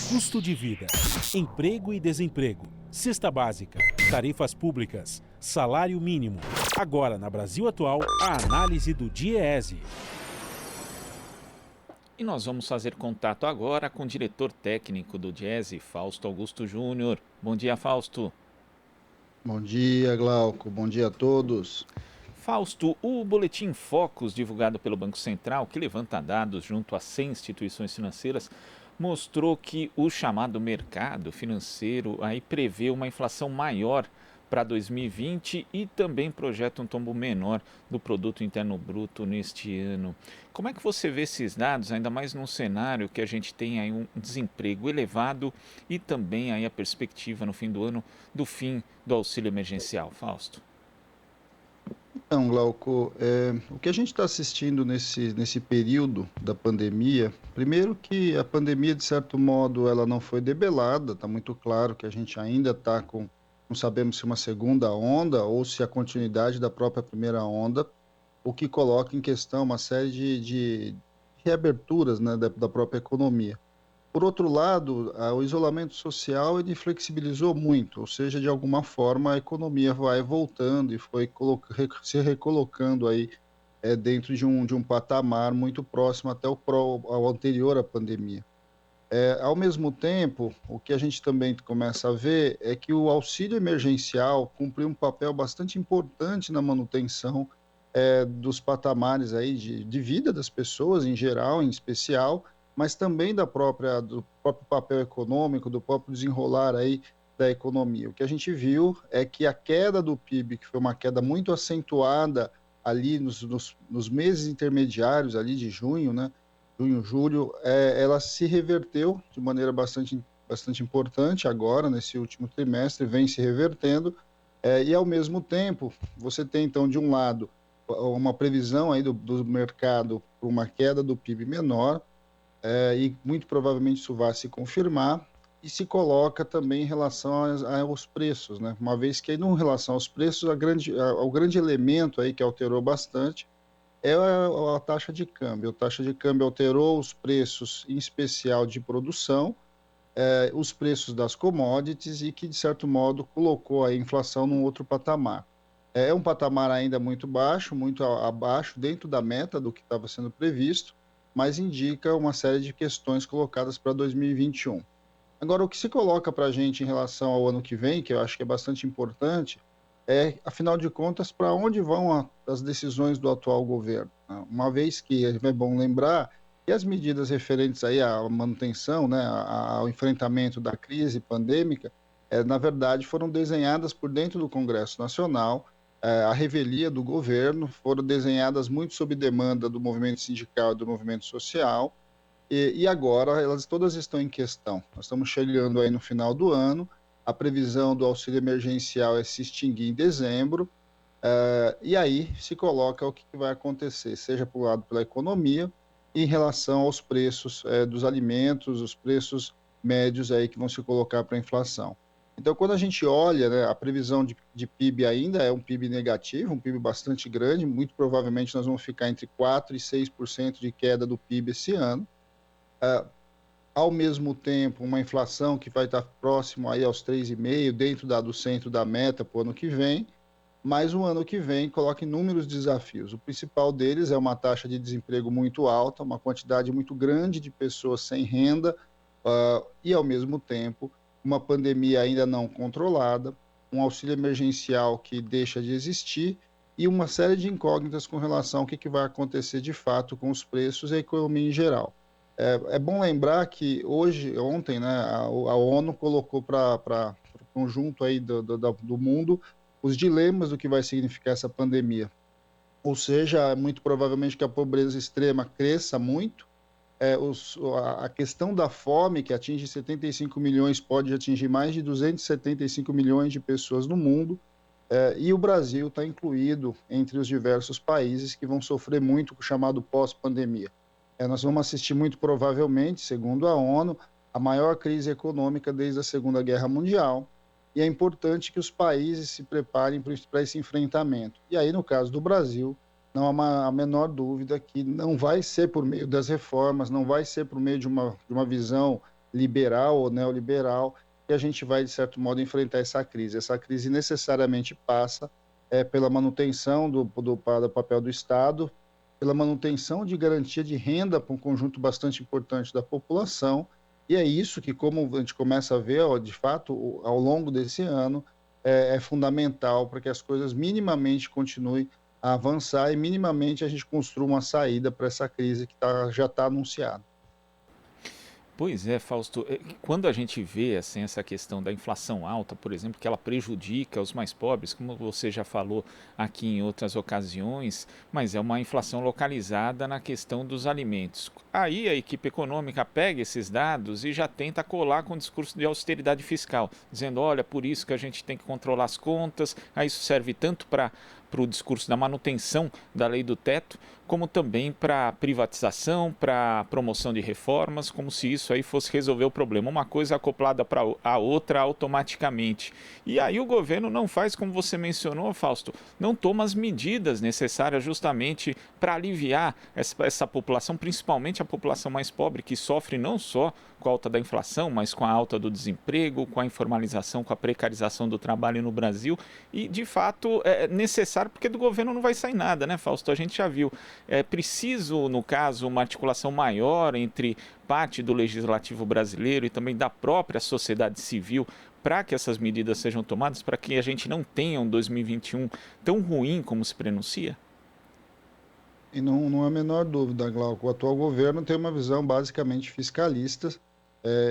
Custo de vida, emprego e desemprego, cesta básica, tarifas públicas, salário mínimo. Agora, na Brasil Atual, a análise do DIEESE. E nós vamos fazer contato agora com o diretor técnico do DIEESE, Fausto Augusto Júnior. Bom dia, Fausto. Bom dia, Glauco. Bom dia a todos. Fausto, o Boletim Focus, divulgado pelo Banco Central, que levanta dados junto a 100 instituições financeiras, mostrou que o chamado mercado financeiro aí prevê uma inflação maior para 2020 e também projeta um tombo menor do produto interno bruto neste ano. Como é que você vê esses dados, ainda mais num cenário que a gente tem aí um desemprego elevado e também aí a perspectiva no fim do ano do fim do auxílio emergencial, Fausto? Então, Glauco, o que a gente está assistindo nesse período da pandemia, primeiro que a pandemia, de certo modo, ela não foi debelada, está muito claro que a gente ainda está não sabemos se uma segunda onda ou se a continuidade da própria primeira onda, o que coloca em questão uma série de reaberturas, né, da própria economia. Por outro lado, o isolamento social ele flexibilizou muito, ou seja, de alguma forma a economia vai voltando e foi se recolocando aí dentro de um patamar muito próximo até ao anterior à pandemia. Ao mesmo tempo, o que a gente também começa a ver é que o auxílio emergencial cumpriu um papel bastante importante na manutenção dos patamares aí de vida das pessoas em geral, em especial, mas também do próprio papel econômico, do próprio desenrolar aí da economia. O que a gente viu é que a queda do PIB, que foi uma queda muito acentuada ali nos meses intermediários ali de junho, né? Junho, julho, ela se reverteu de maneira bastante importante agora, nesse último trimestre, vem se revertendo, e ao mesmo tempo, você tem então, de um lado, uma previsão aí do mercado para uma queda do PIB menor, e muito provavelmente isso vai se confirmar, e se coloca também em relação aos preços, né? Uma vez que aí, em relação aos preços, o grande elemento aí que alterou bastante é a taxa de câmbio. A taxa de câmbio alterou os preços, em especial de produção, os preços das commodities e que, de certo modo, colocou a inflação num outro patamar. É um patamar ainda muito baixo, muito abaixo, dentro da meta do que estava sendo previsto, mas indica uma série de questões colocadas para 2021. Agora, o que se coloca para a gente em relação ao ano que vem, que eu acho que é bastante importante, afinal de contas, para onde vão as decisões do atual governo, né? Uma vez que é bom lembrar que as medidas referentes aí à manutenção, né, ao enfrentamento da crise pandêmica, na verdade, foram desenhadas por dentro do Congresso Nacional, a revelia do governo, foram desenhadas muito sob demanda do movimento sindical e do movimento social, e agora elas todas estão em questão. Nós estamos chegando aí no final do ano, a previsão do auxílio emergencial é se extinguir em dezembro, e aí se coloca o que vai acontecer, seja por lado pela economia, em relação aos preços dos alimentos, os preços médios aí que vão se colocar para a inflação. Então, quando a gente olha, né, a previsão de PIB ainda é um PIB negativo, um PIB bastante grande, muito provavelmente nós vamos ficar entre 4% e 6% de queda do PIB esse ano. Ao mesmo tempo, uma inflação que vai estar próximo aí aos 3,5%, dentro do centro da meta para o ano que vem, mas o ano que vem coloca inúmeros desafios. O principal deles é uma taxa de desemprego muito alta, uma quantidade muito grande de pessoas sem renda, e, ao mesmo tempo, uma pandemia ainda não controlada, um auxílio emergencial que deixa de existir e uma série de incógnitas com relação ao que vai acontecer de fato com os preços e a economia em geral. É bom lembrar que ontem, né, a ONU colocou para o conjunto aí do mundo os dilemas do que vai significar essa pandemia. Ou seja, muito provavelmente que a pobreza extrema cresça muito, a questão da fome, que atinge 75 milhões, pode atingir mais de 275 milhões de pessoas no mundo, e o Brasil está incluído entre os diversos países que vão sofrer muito com o chamado pós-pandemia. Nós vamos assistir muito provavelmente, segundo a ONU, a maior crise econômica desde a Segunda Guerra Mundial, e é importante que os países se preparem para esse enfrentamento. E aí, no caso do Brasil, não há a menor dúvida que não vai ser por meio das reformas, não vai ser por meio de uma visão liberal ou neoliberal, e a gente vai, de certo modo, enfrentar essa crise. Essa crise necessariamente passa pela manutenção do papel do Estado, pela manutenção de garantia de renda para um conjunto bastante importante da população, e é isso que, como a gente começa a ver, ó, de fato, ao longo desse ano, é fundamental para que as coisas minimamente continuem a avançar e minimamente a gente construa uma saída para essa crise que já está anunciada. Pois é, Fausto. Quando a gente vê assim, essa questão da inflação alta, por exemplo, que ela prejudica os mais pobres, como você já falou aqui em outras ocasiões, mas é uma inflação localizada na questão dos alimentos. Aí a equipe econômica pega esses dados e já tenta colar com o discurso de austeridade fiscal, dizendo, olha, por isso que a gente tem que controlar as contas. Aí isso serve tanto para o discurso da manutenção da lei do teto, como também para privatização, para promoção de reformas, como se isso aí fosse resolver o problema. Uma coisa acoplada para a outra automaticamente. E aí o governo não faz, como você mencionou, Fausto, não toma as medidas necessárias justamente para aliviar essa população, principalmente a população mais pobre, que sofre não só com a alta da inflação, mas com a alta do desemprego, com a informalização, com a precarização do trabalho no Brasil. E, de fato, é necessário, porque do governo não vai sair nada, né, Fausto? A gente já viu. É preciso, no caso, uma articulação maior entre parte do legislativo brasileiro e também da própria sociedade civil para que essas medidas sejam tomadas, para que a gente não tenha um 2021 tão ruim como se prenuncia? E não há a menor dúvida, Glauco, o atual governo tem uma visão basicamente fiscalista,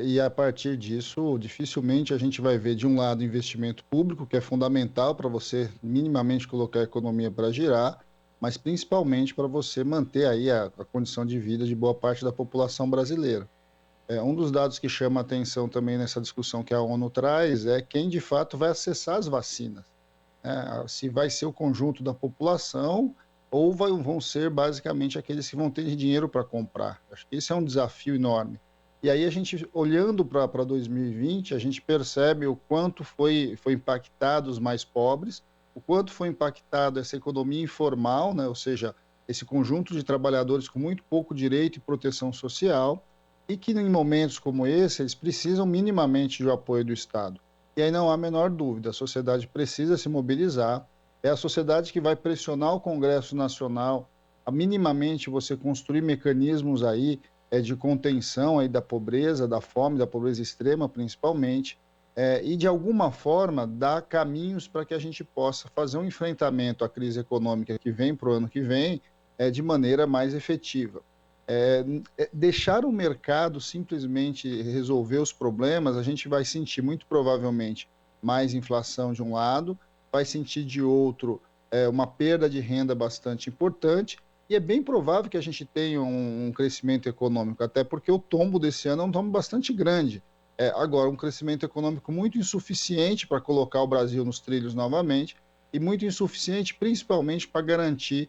e a partir disso, dificilmente a gente vai ver, de um lado, investimento público, que é fundamental para você minimamente colocar a economia para girar, mas principalmente para você manter aí a condição de vida de boa parte da população brasileira. Um dos dados que chama a atenção também nessa discussão que a ONU traz é quem de fato vai acessar as vacinas, né? Se vai ser o conjunto da população ou vão ser basicamente aqueles que vão ter dinheiro para comprar. Acho que esse é um desafio enorme. E aí a gente, olhando para 2020, a gente percebe o quanto foi impactado os mais pobres, o quanto foi impactado essa economia informal, né? Ou seja, esse conjunto de trabalhadores com muito pouco direito e proteção social, e que em momentos como esse, eles precisam minimamente do apoio do Estado. E aí não há a menor dúvida, a sociedade precisa se mobilizar, é a sociedade que vai pressionar o Congresso Nacional a minimamente você construir mecanismos aí de contenção aí da pobreza, da fome, da pobreza extrema principalmente, e de alguma forma dar caminhos para que a gente possa fazer um enfrentamento à crise econômica que vem para o ano que vem de maneira mais efetiva. Deixar o mercado simplesmente resolver os problemas, a gente vai sentir muito provavelmente mais inflação de um lado, vai sentir de outro uma perda de renda bastante importante, e é bem provável que a gente tenha um crescimento econômico, até porque o tombo desse ano é um tombo bastante grande. Agora, um crescimento econômico muito insuficiente para colocar o Brasil nos trilhos novamente, e muito insuficiente principalmente para garantir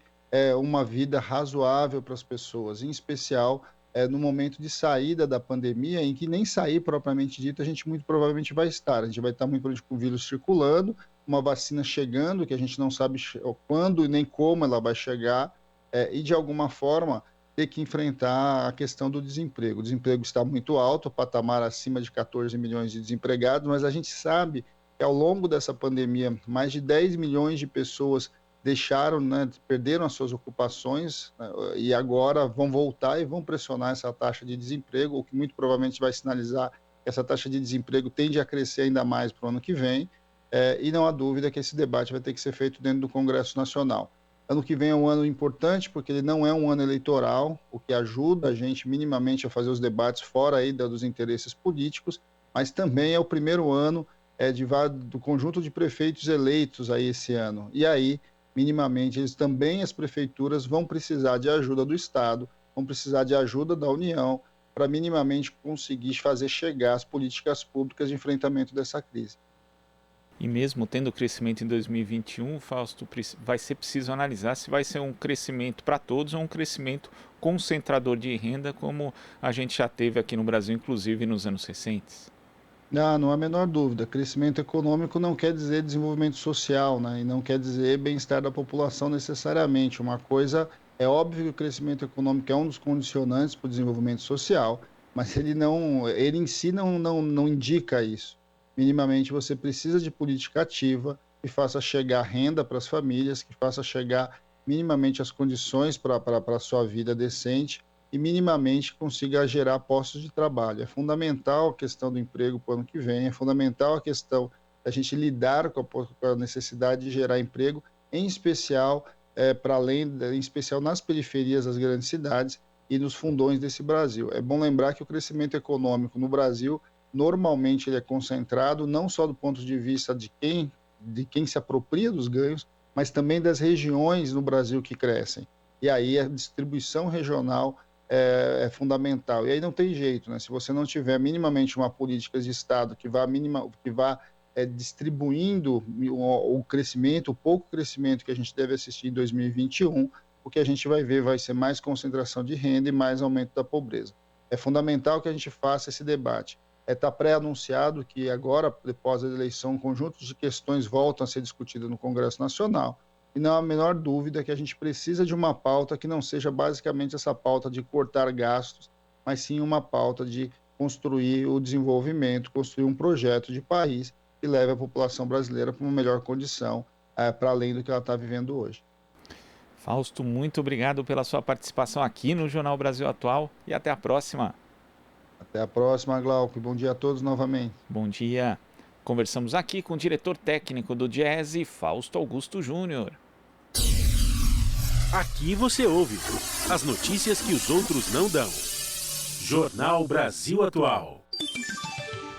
uma vida razoável para as pessoas, em especial no momento de saída da pandemia, em que nem sair propriamente dito a gente muito provavelmente vai estar. A gente vai estar muito provavelmente com o vírus circulando, uma vacina chegando, que a gente não sabe quando nem como ela vai chegar, e de alguma forma ter que enfrentar a questão do desemprego. O desemprego está muito alto, o patamar acima de 14 milhões de desempregados, mas a gente sabe que ao longo dessa pandemia, mais de 10 milhões de pessoas deixaram, né, perderam as suas ocupações, né, e agora vão voltar e vão pressionar essa taxa de desemprego, o que muito provavelmente vai sinalizar que essa taxa de desemprego tende a crescer ainda mais para o ano que vem, e não há dúvida que esse debate vai ter que ser feito dentro do Congresso Nacional. Ano que vem é um ano importante porque ele não é um ano eleitoral, o que ajuda a gente minimamente a fazer os debates fora aí dos interesses políticos, mas também é o primeiro ano do conjunto de prefeitos eleitos aí esse ano. E aí, minimamente, as prefeituras vão precisar de ajuda do Estado, vão precisar de ajuda da União para minimamente conseguir fazer chegar as políticas públicas de enfrentamento dessa crise. E mesmo tendo crescimento em 2021, Fausto, vai ser preciso analisar se vai ser um crescimento para todos ou um crescimento concentrador de renda, como a gente já teve aqui no Brasil, inclusive nos anos recentes. Não há a menor dúvida. Crescimento econômico não quer dizer desenvolvimento social, né? E não quer dizer bem-estar da população necessariamente. Uma coisa é óbvio que o crescimento econômico é um dos condicionantes para o desenvolvimento social, mas ele em si não indica isso. Minimamente você precisa de política ativa que faça chegar renda para as famílias, que faça chegar minimamente as condições para a sua vida decente e minimamente consiga gerar postos de trabalho. É fundamental a questão do emprego para o ano que vem, é fundamental a questão da gente lidar com a necessidade de gerar emprego, em especial em especial nas periferias das grandes cidades e nos fundões desse Brasil. É bom lembrar que o crescimento econômico no Brasil, normalmente ele é concentrado não só do ponto de vista de quem se apropria dos ganhos, mas também das regiões no Brasil que crescem. E aí a distribuição regional é fundamental. E aí não tem jeito, né? Se você não tiver minimamente uma política de Estado que vá distribuindo o crescimento, o pouco crescimento que a gente deve assistir em 2021, o que a gente vai ver vai ser mais concentração de renda e mais aumento da pobreza. É fundamental que a gente faça esse debate. Está pré-anunciado que agora, após a eleição, um conjunto de questões voltam a ser discutidas no Congresso Nacional, e não há a menor dúvida que a gente precisa de uma pauta que não seja basicamente essa pauta de cortar gastos, mas sim uma pauta de construir o desenvolvimento, construir um projeto de país que leve a população brasileira para uma melhor condição, para além do que ela está vivendo hoje. Fausto, muito obrigado pela sua participação aqui no Jornal Brasil Atual e até a próxima. Até a próxima, Glauco. Bom dia a todos novamente. Bom dia. Conversamos aqui com o diretor técnico do Diese, Fausto Augusto Júnior. Aqui você ouve as notícias que os outros não dão. Jornal Brasil Atual.